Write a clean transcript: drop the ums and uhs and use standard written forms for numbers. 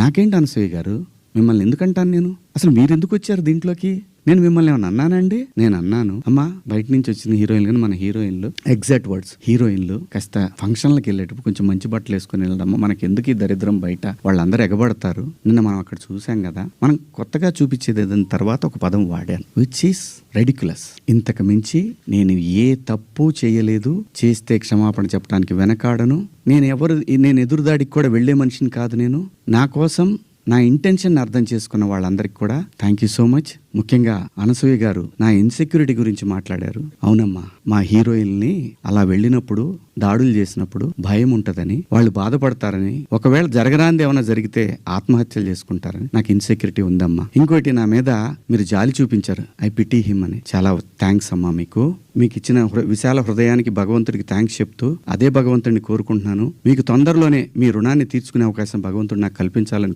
నాకేంటి అనసూయ గారు, మిమ్మల్ని ఎందుకంటాను నేను? అసలు మీరు ఎందుకు వచ్చారు దీంట్లోకి? నేను మిమ్మల్ని ఏమన్నా అన్నానండి? నేను అన్నాను, అమ్మా బయట నుంచి వచ్చిన హీరోయిన్లు కానీ మన హీరోయిన్లు, ఎగ్జాక్ట్ వర్డ్స్, హీరోయిన్లు కాస్త ఫంక్షన్లకు వెళ్ళేటప్పుడు కొంచెం మంచి బట్టలు వేసుకుని వెళ్ళడమ్మా, మనకి ఎందుకు ఈ దరిద్రం బయట, వాళ్ళందరూ ఎగబడతారు. నిన్న మనం అక్కడ చూసాం కదా, మనం కొత్తగా చూపించేది ఏదైనా తర్వాత ఒక పదం వాడాను, విచ్ ఈస్ రెడిక్యులస్. ఇంతకు మించి నేను ఏ తప్పు చేయలేదు, చేస్తే క్షమాపణ చెప్పడానికి వెనకాడను. నేను ఎదురుదాడికి కూడా వెళ్లే మనిషిని కాదు. నేను నా కోసం నా ఇంటెన్షన్ అర్థం చేసుకున్న వాళ్ళందరికీ కూడా థ్యాంక్ యూ సో మచ్. ముఖ్యంగా అనసూయ గారు నా ఇన్సెక్యూరిటీ గురించి మాట్లాడారు. అవునమ్మా, మా హీరోయిన్ని అలా వెళ్ళినప్పుడు, దాడులు చేసినప్పుడు భయం ఉంటదని, వాళ్ళు బాధపడతారని, ఒకవేళ జరగరాంది ఏమైనా జరిగితే ఆత్మహత్యలు చేసుకుంటారని నాకు ఇన్సెక్యూరిటీ ఉందమ్మా. ఇంకోటి, నా మీద మీరు జాలి చూపించారు, ఐ పిటీ హిమ్ అని. చాలా థ్యాంక్స్ అమ్మా. మీకు ఇచ్చిన విశాల హృదయానికి భగవంతుడికి థ్యాంక్స్ చెప్తూ అదే భగవంతుడిని కోరుకుంటున్నాను. మీకు తొందరలోనే మీ రుణాన్ని తీర్చుకునే అవకాశం భగవంతుడు నాకు కల్పించాలని